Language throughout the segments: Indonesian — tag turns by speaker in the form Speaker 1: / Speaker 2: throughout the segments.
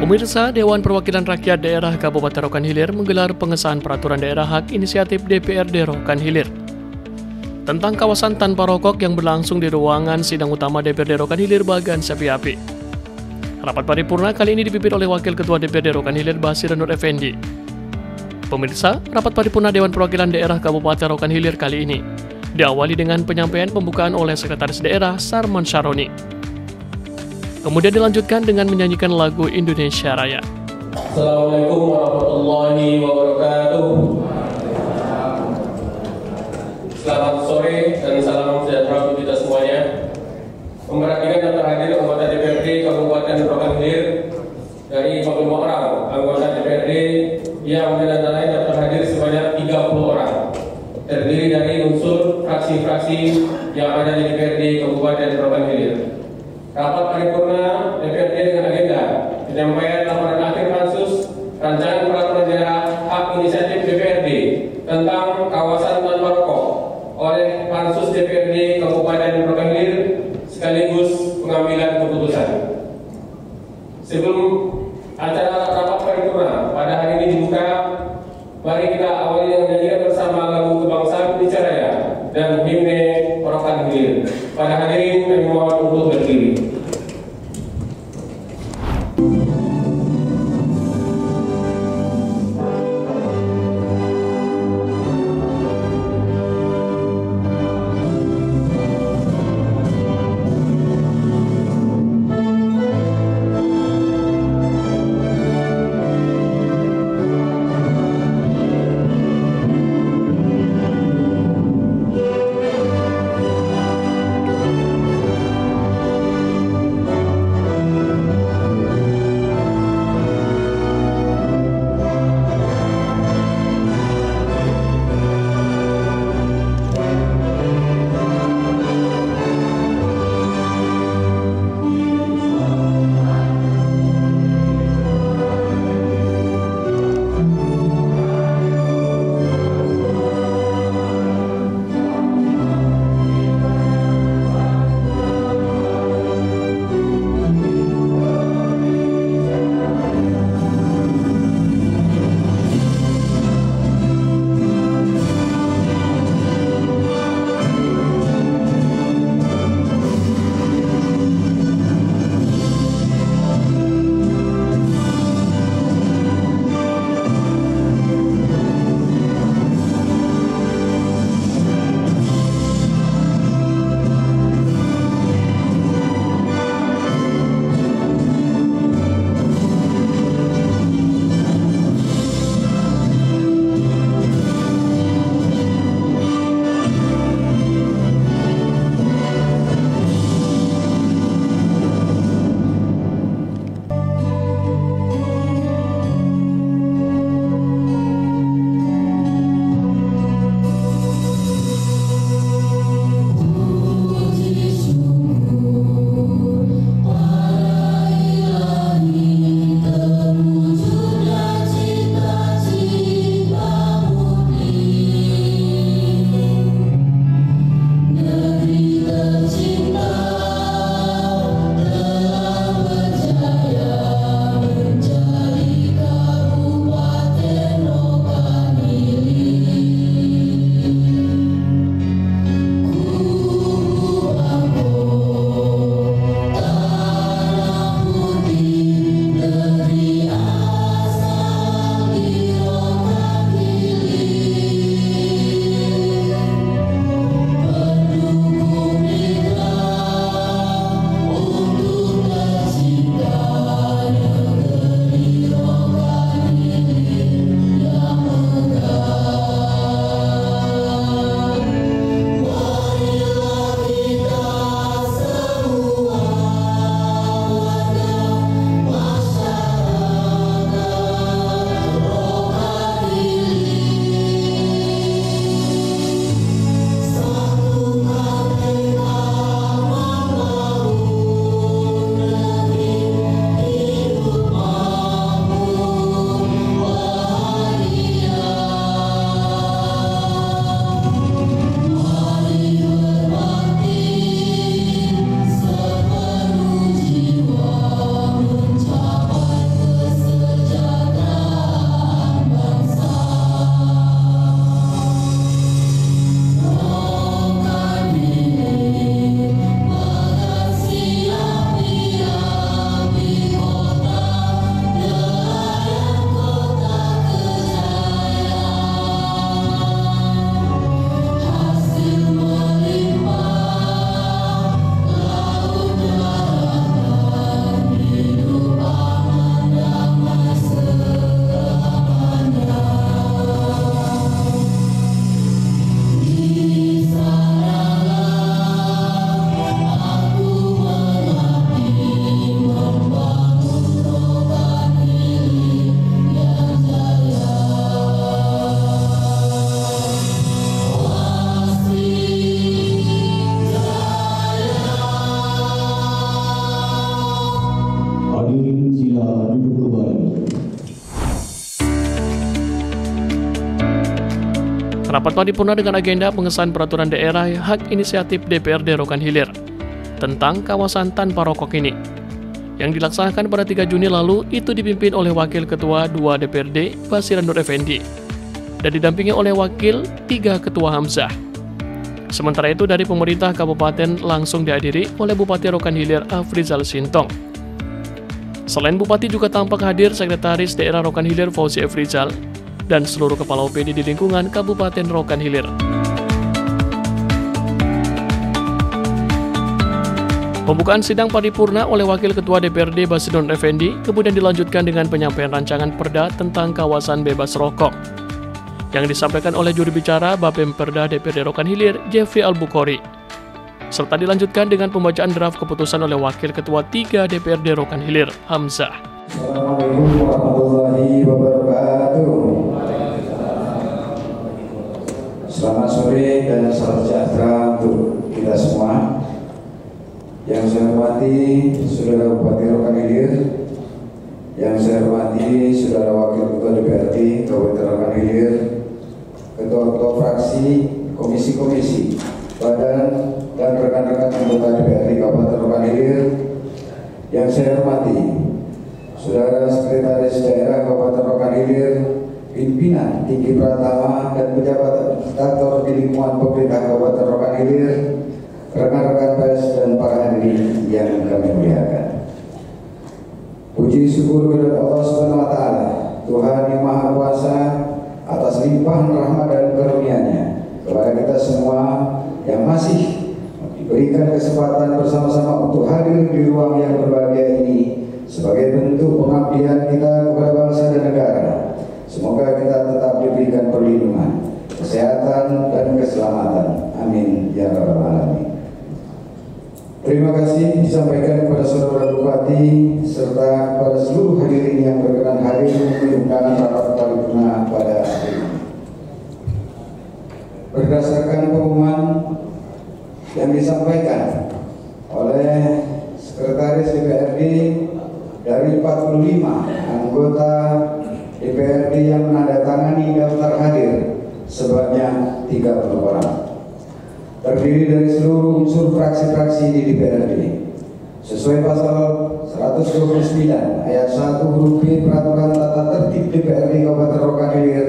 Speaker 1: Pemirsa, Dewan Perwakilan Rakyat Daerah Kabupaten Rokan Hilir menggelar pengesahan peraturan daerah hak inisiatif DPRD Rokan Hilir tentang kawasan tanpa rokok yang berlangsung di ruangan sidang utama DPRD Rokan Hilir Bagan Sapi-Api. Rapat paripurna kali ini dipimpin oleh Wakil Ketua DPRD Rokan Hilir Basir Nur Effendi. Pemirsa, rapat paripurna Dewan Perwakilan Daerah Kabupaten Rokan Hilir kali ini diawali dengan penyampaian pembukaan oleh Sekretaris Daerah Sarman Syaroni. Kemudian dilanjutkan dengan menyanyikan lagu Indonesia Raya.
Speaker 2: Assalamualaikum warahmatullahi wabarakatuh. Selamat sore dan salam sejahtera untuk kita semuanya. Memperhatikan dan terhadir anggota DPRD Kabupaten Rokan Hilir dari 45 orang anggota DPRD yang diantaranya daftar hadir sebanyak 30 orang, terdiri dari unsur fraksi-fraksi yang ada di DPRD Kabupaten Rokan Hilir. Rapat paripurna DPRD dengan agenda penyampaian laporan akhir pansus rancangan peraturan daerah hak inisiatif DPRD tentang kawasan tanpa rokok oleh pansus DPRD Kabupaten Rokan Hilir sekaligus pengambilan keputusan. Sebelum acara rapat paripurna pada hari ini dibuka, mari kita awali dengan menyanyikan bersama lagu kebangsaan Indonesia Raya dan himne Rokan Hilir. Pada hadirin kami mohon untuk berdiri.
Speaker 1: Rapat paripurna dengan agenda pengesahan peraturan daerah hak inisiatif DPRD Rokan Hilir tentang kawasan tanpa rokok ini, yang dilaksanakan pada 3 Juni lalu, itu dipimpin oleh Wakil Ketua 2 DPRD Basiran Nur Effendi dan didampingi oleh Wakil 3 Ketua Hamzah. Sementara itu dari pemerintah kabupaten langsung dihadiri oleh Bupati Rokan Hilir Afrizal Sintong. Selain Bupati juga tampak hadir Sekretaris Daerah Rokan Hilir Fauzi Afrizal dan seluruh kepala OPD di lingkungan Kabupaten Rokan Hilir. Pembukaan sidang paripurna oleh Wakil Ketua DPRD Basiran Nur Effendi kemudian dilanjutkan dengan penyampaian rancangan perda tentang kawasan bebas rokok yang disampaikan oleh juru bicara Bapemperda DPRD Rokan Hilir Jeffrey Al-Bukhari, serta dilanjutkan dengan pembacaan draft keputusan oleh Wakil Ketua 3 DPRD Rokan Hilir Hamzah.
Speaker 3: Assalamualaikum warahmatullahi wabarakatuh. Selamat sore dan salam sejahtera untuk kita semua. Yang saya hormati Saudara Bupati Rokan Hilir, yang saya hormati Saudara Wakil Ketua DPRD Kabupaten Rokan Hilir, Ketua-ketua fraksi, komisi-komisi, badan, dan rekan-rekan anggota DPRD Kabupaten Rokan Hilir, yang saya hormati Saudara Sekretaris Daerah Kabupaten Rokan Hilir, pimpinan tinggi Pratama dan pejabat kantor di lingkungan pemerintah Kabupaten Rokan Hilir, rekan-rekan pers dan para hadirin yang kami muliakan. Puji syukur kepada Allah Subhanahu wa taala, Tuhan yang Maha Kuasa, atas limpahan rahmat dan karunia-Nya kepada kita semua yang masih diberikan kesempatan bersama-sama untuk hadir di ruang yang berbahagia ini sebagai bentuk pengabdian kita kepada bangsa dan negara. Semoga kita tetap diberikan perlindungan, kesehatan, dan keselamatan. Amin ya rabbal alamin. Terima kasih disampaikan kepada Saudara Bupati serta kepada seluruh hadirin yang berkenan hadir di undangan rapat paripurna pada hari ini. Berdasarkan pengumuman yang disampaikan oleh Sekretaris DPRD, dari 45 anggota DPRD yang menandatangani daftar hadir sebanyak 30 orang, terdiri dari seluruh unsur fraksi-fraksi di DPRD. Sesuai pasal 129 ayat 1 huruf B Peraturan Tata Tertib DPRD Kabupaten Rokan Hilir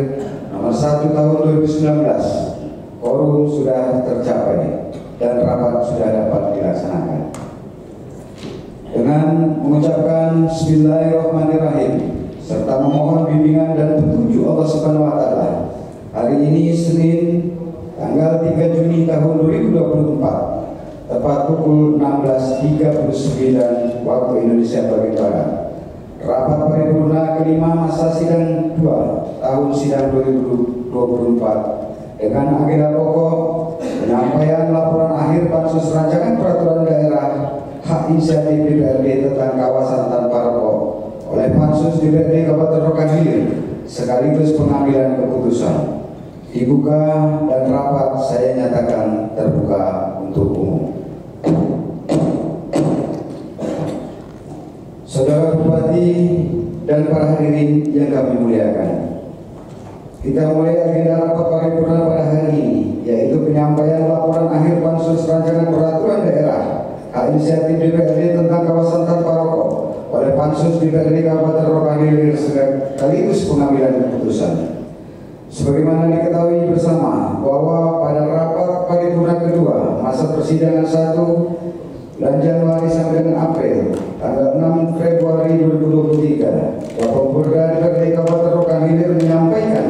Speaker 3: nomor 1 tahun 2019, quorum sudah tercapai dan rapat sudah dapat dilaksanakan. Dengan mengucapkan Bismillahirrahmanirrahim serta memohon bimbingan dan petunjuk Allah Subhanahu wa taala, hari ini Senin tanggal 3 Juni tahun 2024 tepat pukul 16.39 waktu Indonesia bagian Barat, rapat paripurna kelima masa sidang 2 tahun sidang 2024 dengan agenda pokok penyampaian laporan akhir pansus rancangan peraturan daerah hak inisiatif DPRD tentang kawasan tanpa rokok oleh Pansus DPRD Kabupaten Rokan Hilir sekaligus pengambilan keputusan. Dibuka dan rapat saya nyatakan terbuka untuk umum. Saudara Bupati dan para hadirin yang kami muliakan, kita mulai agenda rapat paripurna pada hari ini, yaitu penyampaian laporan akhir pansus rancangan peraturan daerah hak inisiatif DPRD tentang kawasan tanpa rokok oleh Pansus DPRD Kabupaten Rokan Hilir sekaligus pengambilan keputusan. Sebagaimana diketahui bersama bahwa pada rapat paripurna kedua masa persidangan 1 bulan Januari sampai dengan April tanggal 6 Februari 2023, Bapemperda DPRD Kabupaten Rokan Hilir menyampaikan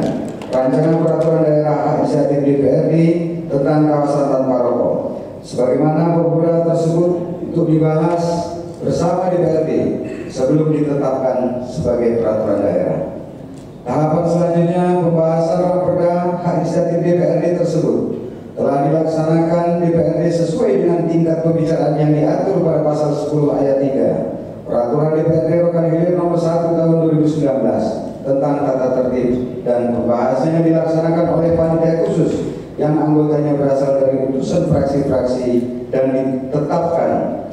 Speaker 3: rancangan peraturan daerah hak inisiatif DPRD tentang kawasan tanpa rokok. Sebagaimana peraturan tersebut untuk dibahas bersama DPRD sebelum ditetapkan sebagai peraturan daerah. Tahapan selanjutnya pembahasan raperda hak inisiatif DPRD tersebut telah dilaksanakan DPRD sesuai dengan tingkat pembicaraan yang diatur pada pasal 10 ayat 3 Peraturan DPRD Rokan Hilir nomor 1 tahun 2019 tentang tata tertib, dan pembahasannya dilaksanakan oleh panitia khusus yang anggotanya berasal dari utusan fraksi-fraksi dan ditetapkan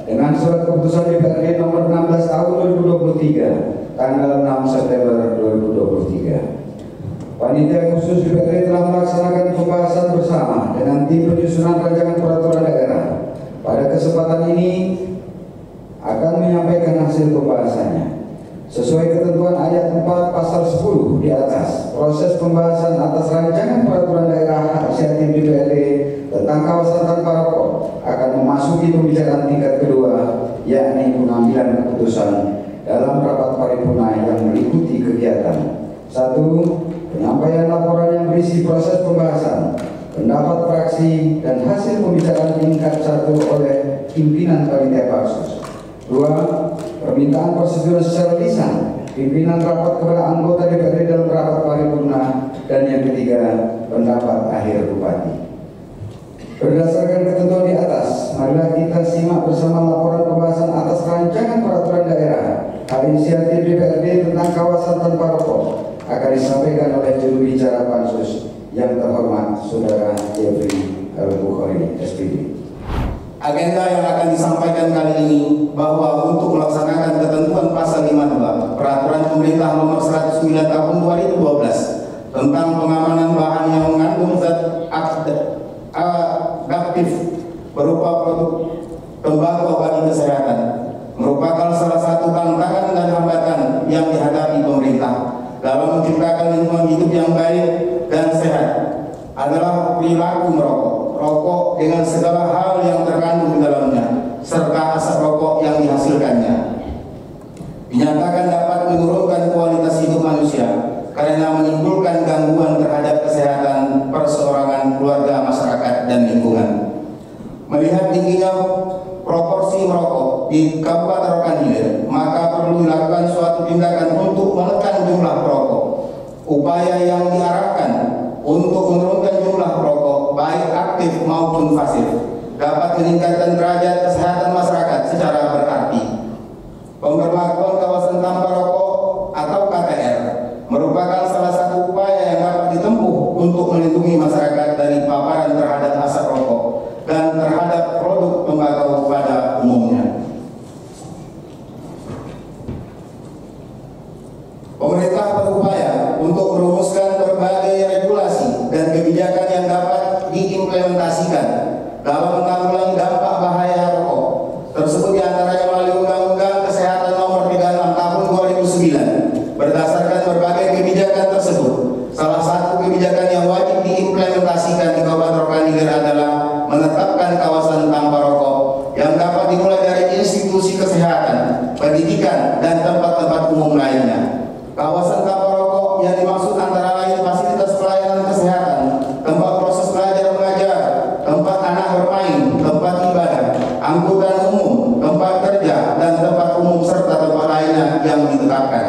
Speaker 3: dengan surat keputusan DPRD nomor 16 tahun 2023 tanggal 6 September 2023. Panitia khusus DPRD telah melaksanakan pembahasan bersama dengan tim penyusunan rancangan peraturan daerah. Pada kesempatan ini akan menyampaikan hasil pembahasannya. Sesuai ketentuan ayat 4 pasal 10 di atas, proses pembahasan atas rancangan peraturan daerah hak inisiatif DPRD tentang kawasan tanpa rokok akan memasuki pembicaraan tingkat kedua, yakni pengambilan keputusan dalam rapat paripurna yang meliputi kegiatan. 1. Penyampaian laporan yang berisi proses pembahasan, pendapat fraksi, dan hasil pembicaraan tingkat 1 oleh pimpinan panitia pansus. 2. Permintaan persetujuan secara lisan pimpinan rapat kepada anggota DPRD dalam rapat paripurna. Dan yang ketiga, pendapat akhir bupati. Berdasarkan ketentuan di atas, marilah kita simak bersama laporan pembahasan atas rancangan peraturan daerah hak inisiatif DPRD tentang kawasan tanpa rokok akan disampaikan oleh juru bicara pansus yang terhormat Saudara Jeffrey Al-Bukhari, SPD.
Speaker 4: Agenda yang akan disampaikan kali ini bahwa untuk melaksanakan ketentuan pasal 52 Peraturan Pemerintah Nomor 109 Tahun 2012 tentang pengamanan bahan yang mengandung zat adaptif berupa produk tembakau bagi kesehatan merupakan salah satu tantangan dan hambatan yang dihadapi pemerintah dalam menciptakan lingkungan hidup yang baik dan sehat adalah perilaku merokok. Rokok dengan segala hal yang terkandung di dalamnya, serta asap rokok yang dihasilkannya. Dinyatakan dapat menurunkan kualitas hidup manusia karena menimbulkan gangguan terhadap kesehatan perseorangan, keluarga, masyarakat, dan lingkungan. Melihat tingginya proporsi merokok di Kabupaten Rokan Hilir, maka perlu dilakukan suatu tindakan untuk menekan jumlah perokok. Upaya yang diarahkan untuk menurunkan jumlah perokok, baik aktif maupun pasif, dapat meningkatkan derajat kesehatan masyarakat secara berarti. Pemberlakuan kawasan tanpa rokok atau KTR merupakan salah satu upaya yang dapat ditempuh untuk melindungi masyarakat dari paparan terhadap asap rokok dan terhadap produk tembakau pada umumnya. Pemerintah berupaya untuk merumuskan berbagai regulasi dan kebijakan yang dapat diimplementasikan dalam menanggulangi dampak bahaya rokok. Tersebut diantaranya melalui Undang-Undang Kesehatan Nomor 36 Tahun 2009. Berdasarkan berbagai kebijakan tersebut, salah satu kebijakan yang wajib diimplementasikan di Kabupaten Rokan Hilir adalah menetapkan kawasan tanpa rokok yang dapat dimulai dari institusi kesehatan, pendidikan, dan tempat-tempat umum lainnya. Kawasan tanpa rokok yang dimaksud antara lain fasilitas pelayanan kesehatan, tempat proses belajar mengajar, tempat anak bermain, tempat ibadah, angkutan umum, tempat kerja, dan tempat umum serta tempat lainnya yang ditetapkan.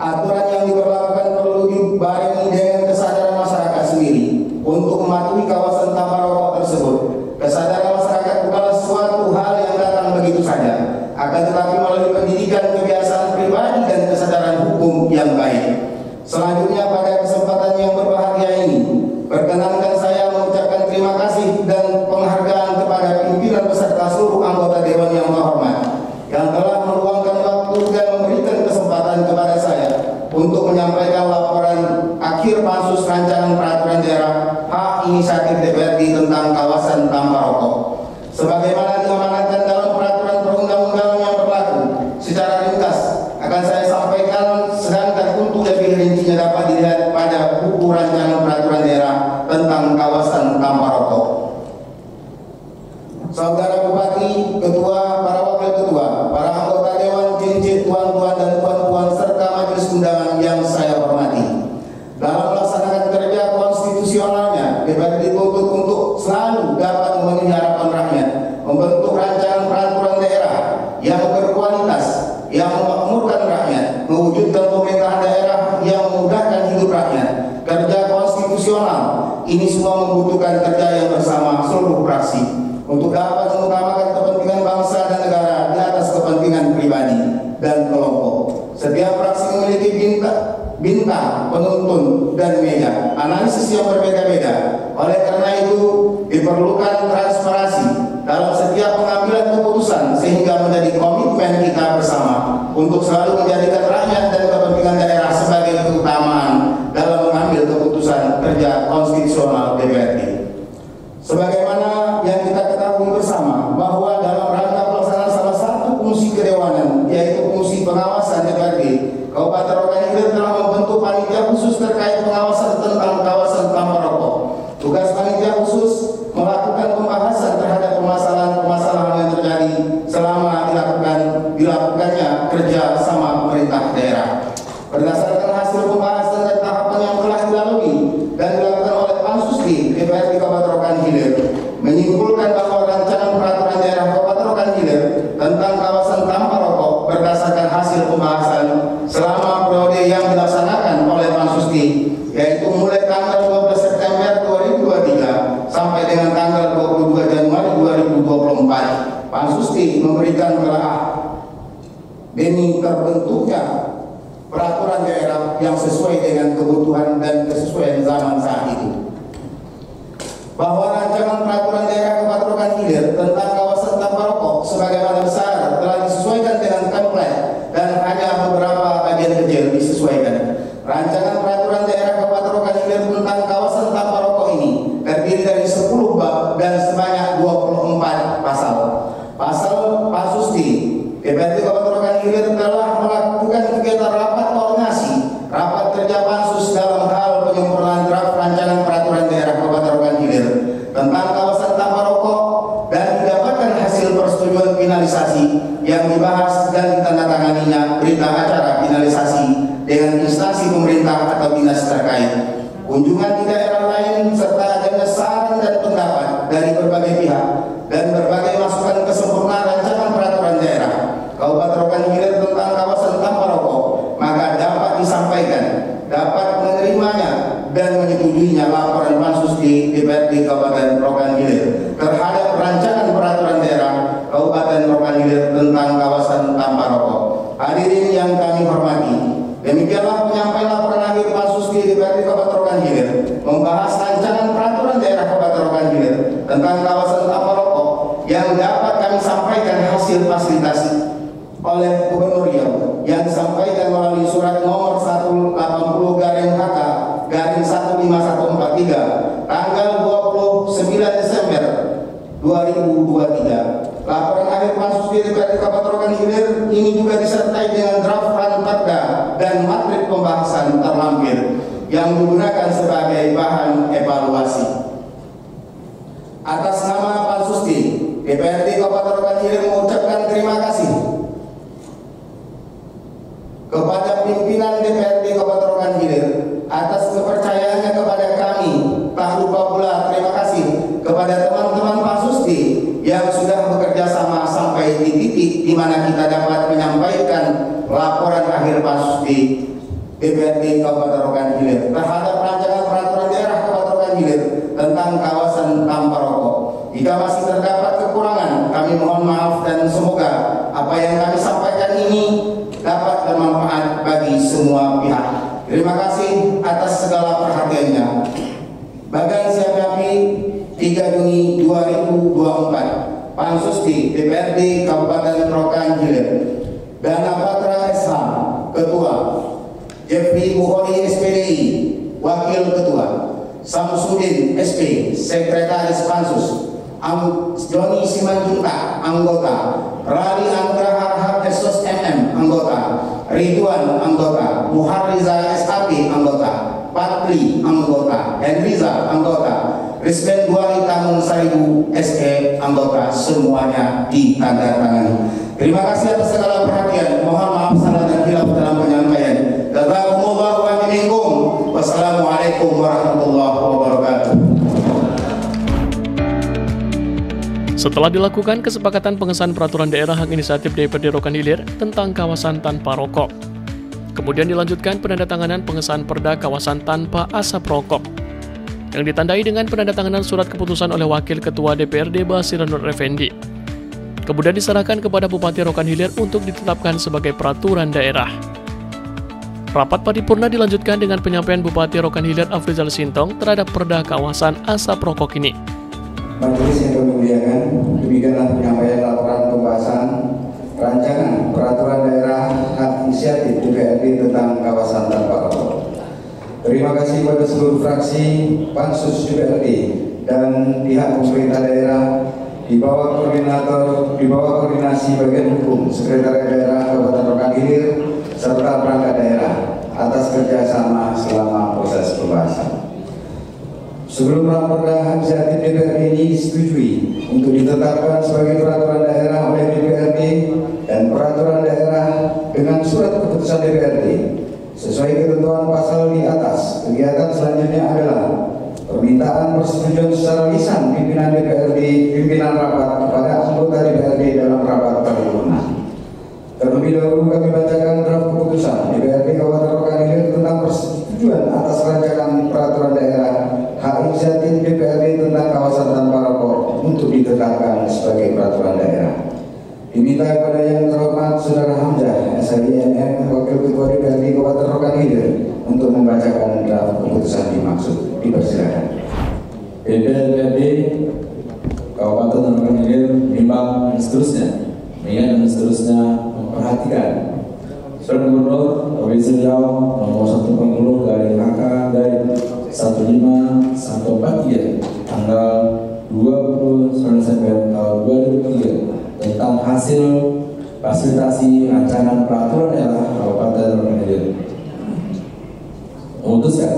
Speaker 4: Aturan yang diberlakukan perlu dibarengi dengan kesadaran masyarakat sendiri untuk mematuhi kawasan tanpa rokok tersebut. Kesadaran masyarakat bukanlah suatu hal yang datang begitu saja, akan tetapi melalui pendidikan, kebiasaan pribadi, dan kesadaran hukum yang baik. Selanjutnya, pada kesempatan yang berbahagia ini, perkenankan saya mengucapkan terima kasih dan penghargaan kepada pimpinan beserta seluruh anggota Dewan yang terhormat yang telah meluangkan waktu dan memberikan kesempatan kepada saya untuk menyampaikan laporan akhir pansus rancangan peraturan daerah hak inisiatif DPRD tentang kawasan tanpa rokok. Sebagaimana diamanatkan dalam peraturan perundang-undangan yang berlaku, secara ringkas akan saya sampaikan, sedangkan untuk lebih rincinya dapat dilihat pada buku rancangan peraturan daerah tentang kawasan tanpa rokok. Saudara Bupati, Ketua, para Wakil Ketua, para anggota Dewan, cincin, tuan-tuan dan puan-puan, serta majelis undangan yang saya hormati. Dalam melaksanakan kerja konstitusionalnya, DPRD dituntut untuk selalu dapat memenuhi harapan rakyat, membentuk rancangan peraturan daerah yang berkualitas, yang memakmurkan rakyat, mewujudkan pemerintahan daerah yang memudahkan hidup rakyat. Kerja konstitusional ini semua membutuhkan kerja yang bersama seluruh fraksi untuk dapat mengutamakan kepentingan bangsa dan negara di atas kepentingan pribadi dan kelompok. Setiap fraksi memiliki bintang, penuntun, dan meja analisis yang berbeda-beda. Oleh karena itu, diperlukan transparansi dalam setiap pengambilan keputusan sehingga menjadi komitmen kita bersama untuk selalu menjadikan rakyat dan kepentingan daerah sebagai keutamaan dalam Hilir telah membentuk panitia khusus terkait pengawasan tentang kawasan tanpa rokok. Tugas panitia khusus melakukan pembahasan terhadap permasalahan-permasalahan yang terjadi selama dilakukannya kerja sama pemerintah daerah. Berdasarkan hasil pembahasan dan tahapan yang telah dilalui dan dilakukan oleh Pansus di DPRD Kabupaten Rokan Hilir, menyimpulkan bahwa rancangan peraturan daerah Kabupaten Rokan Hilir tentang kawasan tanpa rokok berdasarkan hasil pembahasan selama periode yang dilaksanakan oleh Pansus di, yaitu mulai tanggal 12 September 2023 sampai dengan tanggal 22 Januari 2024. Pansus di memberikan telah demi terbentuknya peraturan daerah yang sesuai dengan kebutuhan dan kesesuaian zaman saat itu. Bahwa rancangan peraturan daerah Kabupaten Rokan Hilir tentang kawasan tanpa rokok sebagaimana besar telah disesuaikan dengan template dan hanya beberapa bagian kecil disesuaikan. Rancangan peraturan daerah Kabupaten Rokan Hilir tentang kawasan tanpa rokok ini terdiri dari 10 bab dan sebanyak 24 pasal. Pasal Pansus di DPRD Kabupaten Rokan Hilir telah melakukan kegiatan rapat koordinasi, rapat kerja Pansus dalam hal penyempurnaan draft rancangan peraturan daerah Kabupaten Rokan Hilir tentang kawasan tanpa rokok dan didapatkan hasil persetujuan finalisasi yang dibahas dan ditandatanganinya berita acara finalisasi dengan instansi pemerintah atau dinas terkait. Kunjungan di daerah lain serta adanya saran dan pendapat dari berbagai pihak dan berbagai masukan kesempurnaan rancangan peraturan daerah Kabupaten Rokan Hilir tentang kawasan tanpa rokok, maka dapat disampaikan, dapat menerimanya dan menyetujuinya laporan Pansus di DPRD Kabupaten Rokan Hilir terhadap rancangan peraturan daerah Kabupaten Rokan Hilir tentang kawasan tanpa rokok. Hadirin yang kami hormati, demikianlah penyampaian laporan akhir Pansus di DPRD Kabupaten Rokan Hilir membahas rancangan peraturan daerah Kabupaten Rokan Hilir tentang kawasan tanpa rokok yang dapat kami sampaikan hasil fasilitasi oleh Gubernur Riau yang disampaikan melalui surat nomor 180-15143 tanggal 29 Desember 2023. Laporan akhir Pansus di DPRD Kabupaten Rokan Hilir ini juga disertai dengan draft ranperda dan matrik pembahasan terlampir yang digunakan sebagai bahan evaluasi. Atas nama Pansus di DPRD Kabupaten Rokan Hilir mengucapkan terima kasih kepada pimpinan DPRD Kabupaten Rokan Hilir atas kepercayaannya kepada kami. Tak lupa pula terima kasih kepada teman-teman Pansus yang sudah bekerja sama sampai di titik di mana kita dapat menyampaikan laporan akhir Pansus di DPRD Kabupaten Rokan Hilir terhadap rancangan peraturan daerah Kabupaten Rokan Hilir tentang kawasan tanpa rokok. Jika masih terdapat kekurangan, kami mohon maaf dan semoga apa yang kami sampaikan ini dapat bermanfaat bagi semua pihak. Terima kasih atas segala perhatiannya. Bagan Siapapi 3 Juni 2024. Pansus di DPRD Kabupaten Rokan Hilir. Dana Patra SH Ketua, Jeffrey Bukhari SPDI Wakil Ketua, Samsudin SP Sekretaris Pansus, Joni Simanjunta anggota, Rali Anggra Harhab Esos MM anggota, Ridwan anggota, Muharriza SAP anggota, Patri anggota, Henriza anggota, Risben Duari Tamun Saribu SE anggota, semuanya ditandatangani. Terima kasih atas segala perhatian. Mohon maaf salah dan hilaf dalam penyampaian. Jazakumullah wa minkum. Wassalamualaikum warahmatullahi wabarakatuh.
Speaker 1: Setelah dilakukan kesepakatan pengesahan peraturan daerah hak inisiatif DPRD Rokan Hilir tentang kawasan tanpa rokok, kemudian dilanjutkan penandatanganan pengesahan perda kawasan tanpa asap rokok, yang ditandai dengan penandatanganan surat keputusan oleh Wakil Ketua DPRD Basir Nur Effendi. Kemudian diserahkan kepada Bupati Rokan Hilir untuk ditetapkan sebagai peraturan daerah. Rapat paripurna dilanjutkan dengan penyampaian Bupati Rokan Hilir Afrizal Sintong terhadap perda kawasan asap rokok ini.
Speaker 3: Majelis yang kami muliakan, demikianlah penyampaian laporan pembahasan rancangan peraturan daerah hak inisiatif DPRD tentang kawasan tanpa rokok. Terima kasih kepada seluruh fraksi Pansus DPRD dan pihak pemerintah daerah di bawah koordinasi bagian hukum Sekretariat Daerah Kabupaten Rokan Hilir serta perangkat daerah Sebelum raperda inisiatif DPRD ini disetujui untuk ditetapkan sebagai peraturan daerah oleh DPRD dan peraturan daerah dengan surat keputusan DPRD sesuai ketentuan pasal di atas, kegiatan selanjutnya adalah permintaan persetujuan secara lisan pimpinan DPRD, pimpinan rapat kepada anggota DPRD dalam rapat paripurna. Terlebih dahulu kami bacakan draft keputusan DPRD Kabupaten Rokan Hilir tentang persetujuan atas rancangan peraturan daerah hak inisiatif DPRD tentang kawasan tanpa rokok untuk ditetapkan sebagai peraturan daerah. Diminta kepada yang terhormat Saudara Hamzah SIMM, Wakil Ketua DPRD Kabupaten Rokan Hilir untuk membacakan draft keputusan dimaksud. Dipersilakan.
Speaker 5: DPRD Kabupaten Rokan Hilir menimbang dan seterusnya, mengingat dan seterusnya memperhatikan Surat Gubernur Provinsi Riau nomor 140 garing HK dari 15 sampai 43 tanggal 20 Desember tahun 2003 tentang hasil fasilitasi rancangan peraturan daerah Kabupaten Rokan Hilir. Memutuskan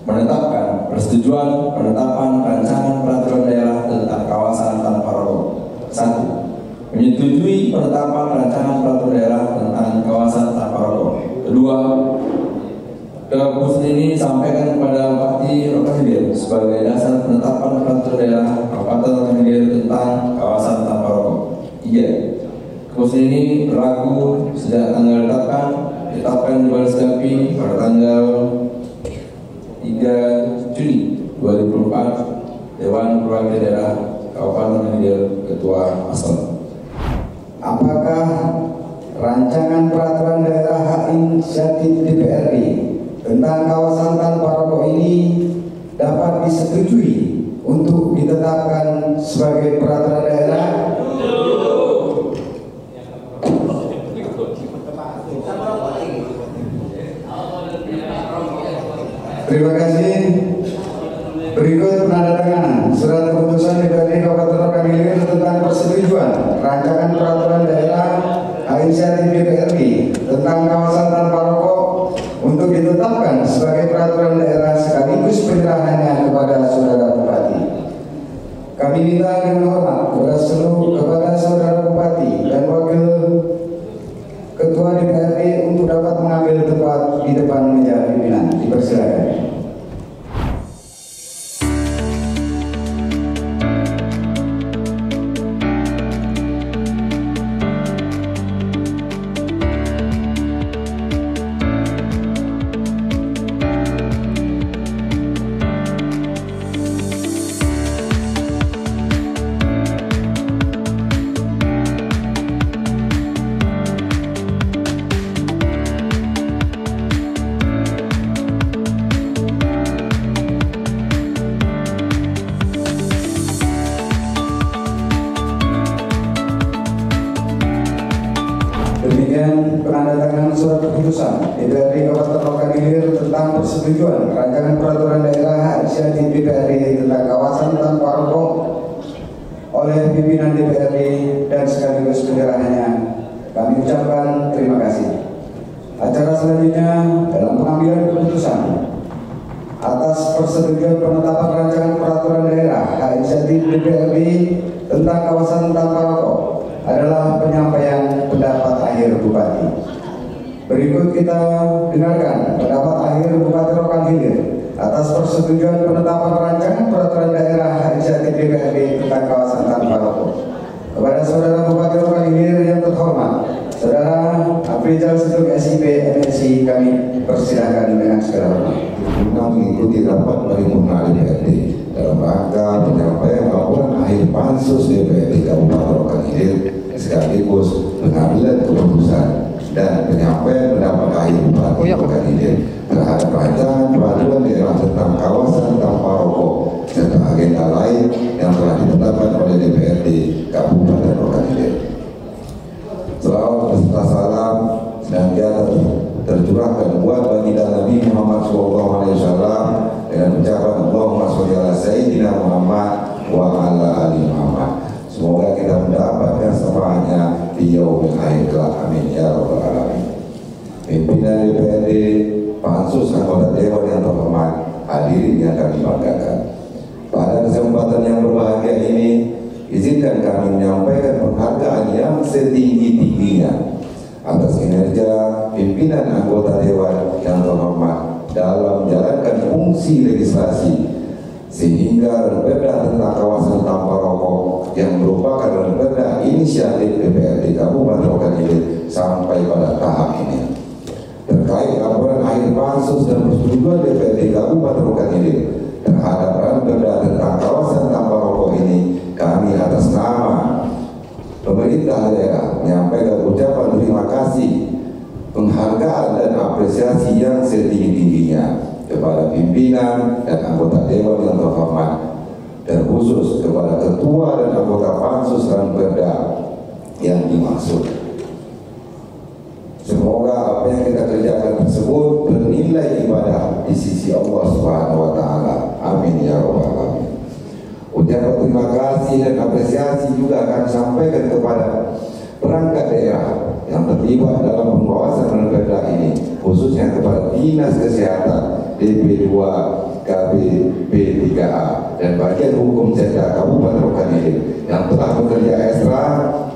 Speaker 5: menetapkan persetujuan penetapan rancangan peraturan daerah tentang kawasan tanpa rokok. 1. Menyetujui penetapan rancangan peraturan daerah tentang kawasan tanpa rokok. 2. Keputusan ini disampaikan kepada Bupati Rokan Hilir sebagai dasar penetapan peraturan daerah Kabupaten Rokan Hilir tentang kawasan tanpa rokok. 3. Keputusan ini berlaku sejak tanggal ditetapkan dibalasgapi pada tanggal 3 Juni 2004 Dewan Perwakilan Daerah Kabupaten Rokan Hilir Ketua Asal.
Speaker 3: Apakah rancangan peraturan daerah hak inisiatif DPRD tentang kawasan tanpa rokok ini dapat disetujui untuk ditetapkan sebagai peraturan daerah? Terima kasih. Berikut penandatanganan surat keputusan DPRD Kabupaten Rokan Hilir tentang persetujuan rancangan peraturan daerah hak inisiatif DPRD tentang kawasan tanpa rokok untuk ditetapkan sebagai peraturan daerah sekaligus penyerahannya kepada Saudara Bupati. Kami minta dengan hormat kepada Saudara Bupati dan Wakil Ketua DPRD untuk dapat mengambil tempat di depan meja pimpinan. Dipersilakan. Demikian penandatanganan surat keputusan DPRD Kabupaten Rokan Hilir tentang persetujuan rancangan peraturan daerah hak inisiatif DPRD tentang kawasan tanpa rokok oleh pimpinan DPRD dan sekaligus penyerahannya. Kami ucapkan terima kasih. Acara selanjutnya dalam pengambilan keputusan atas persetujuan penetapan rancangan peraturan daerah hak inisiatif DPRD tentang kawasan tanpa rokok adalah penyampaian pendapat akhir Bupati. Berikut kita dengarkan pendapat akhir Bupati Rokan Hilir atas persetujuan penetapan rancangan peraturan daerah hak inisiatif DPRD tentang kawasan tanpa rokok. Kepada Saudara Bupati Rokan Hilir yang terhormat, Saudara Afrizal Siduk SIP MSI, kami persilahkan dengan segala hormat.
Speaker 6: Mengikuti rapat paripurna DPRD dalam rangka penyampaian laporan akhir pansus DPRD Kabupaten Rokan Hilir sekaligus pengambilan keputusan dan penyampaian pendapat akhir Bupati Rokan Hilir terhadap rancangan peraturan daerah tentang kawasan tanpa rokok serta agenda lain yang telah ditetapkan oleh DPRD Kabupaten Rokan Hilir. Selawat beserta salam senantiasa tercurahkan buat baginda Nabi Muhammad SAW dengan ucapan Allahumma sholli ala Sayyidina Muhammad wa ala ali Muhammad. Semoga kita mendapatkan syafaatnya di yaumil akhir kelak. Amin ya rabbal alamin. Pimpinan DPRD, pansus anggota dewan yang terhormat, hadirin yang kami banggakan. Pada kesempatan yang berbahagia ini, izinkan kami menyampaikan penghargaan yang setinggi-tingginya atas kinerja pimpinan anggota Dewan yang terhormat dalam menjalankan fungsi legislasi, sehingga Renperda tentang kawasan tanpa rokok yang merupakan Renperda inisiatif DPRD Kabupaten Rokan Hilir sampai pada tahap ini. Terkait laporan akhir pansus dan persetujuan DPRD Kabupaten Rokan Hilir terhadap Renperda tentang kawasan tanpa rokok ini, kami atas nama pemerintah daerah menyampaikan ucapan terima kasih, penghargaan dan apresiasi yang setinggi-tingginya kepada pimpinan dan anggota Dewan yang terhormat, terkhusus kepada ketua dan anggota pansus Renperda yang dimaksud. Semoga apa yang kita kerjakan tersebut bernilai ibadah di sisi Allah Subhanahu wa Ta'ala. Amin ya Rabbal Alamin. Ucapan terima kasih dan apresiasi juga akan sampaikan kepada perangkat daerah yang terlibat dalam pengawasan Renperda ini, khususnya kepada Dinas Kesehatan, DP2, KB, P3A, dan bagian hukum Setda Kabupaten Rokan Hilir yang telah bekerja ekstra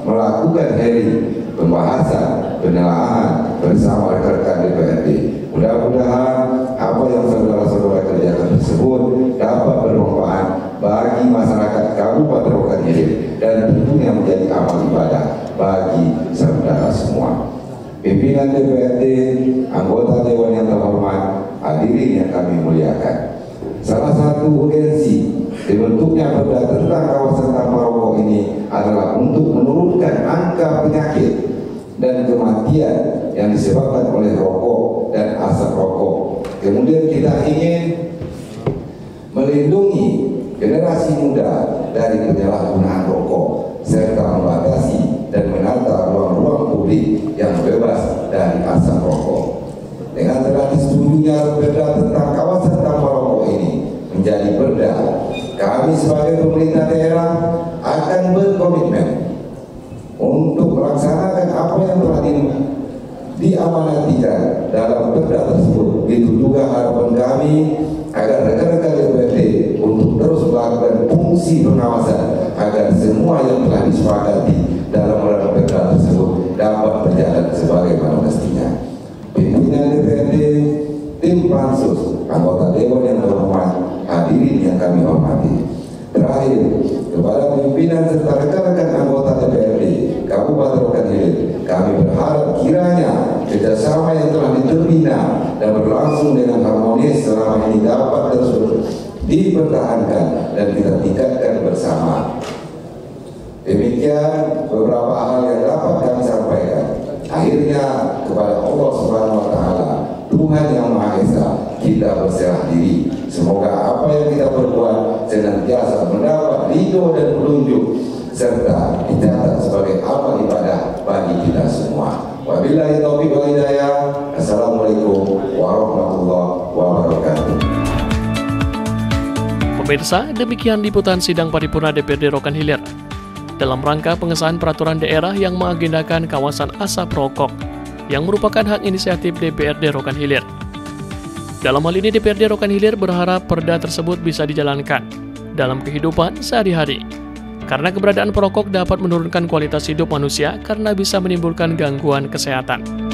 Speaker 6: melakukan hearing, pembahasan, penelaahan bersama rekan-rekan DPRD. Mudah-mudahan apa yang saudara-saudara kerjakan tersebut dapat bermanfaat bagi masyarakat Kabupaten Rokan Hilir dan tentunya menjadi amal ibadah bagi saudara semua. Pimpinan DPRD, anggota Dewan yang terhormat, hadirin yang kami muliakan. Salah satu urgensi dibentuknya Perda tentang kawasan tanpa rokok ini adalah untuk menurunkan angka penyakit dan kematian yang disebabkan oleh rokok dan asap rokok. Kemudian kita ingin melindungi generasi muda dari penyalahgunaan rokok serta membatasi dan menata ruang-ruang publik yang bebas dari asap rokok. Dengan telah disetujunya Perda tentang kawasan tanpa rokok ini menjadi perda, kami sebagai pemerintah daerah akan berkomitmen untuk melaksanakan apa yang telah diamanatikan dalam perda tersebut. Itu juga harapan kami agar rekan-rekan DPRD untuk terus melakukan fungsi pengawasan agar semua yang telah disepakati dalam perda tersebut dapat berjalan sebagaimana mestinya. Pimpinan DPRD, tim pansus, anggota Dewan yang terhormat, hadirin yang kami hormati. Terakhir, kepada pimpinan serta rekan-rekan anggota DPRD Kabupaten Rokan Hilir, kami berharap kiranya kerjasama yang telah diterbina dan berlangsung dengan harmonis selama ini dapat terus dipertahankan dan kita tingkatkan bersama. Demikian beberapa hal yang dapat kami sampaikan. Akhirnya kepada Allah Subhanahu wa Ta'ala, Tuhan yang Maha Esa, kita berserah diri. Semoga apa yang kita perbuat senantiasa mendapat ridho dan petunjuk serta dicatat sebagai amal ibadah bagi kita semua. Wabillahi taufiq wal hidayah. Assalamualaikum warahmatullahi wabarakatuh.
Speaker 1: Pemirsa, demikian liputan sidang paripurna DPRD Rokan Hilir dalam rangka pengesahan peraturan daerah yang mengagendakan kawasan asap rokok yang merupakan hak inisiatif DPRD Rokan Hilir. Dalam hal ini DPRD Rokan Hilir berharap perda tersebut bisa dijalankan dalam kehidupan sehari-hari, karena keberadaan perokok dapat menurunkan kualitas hidup manusia karena bisa menimbulkan gangguan kesehatan.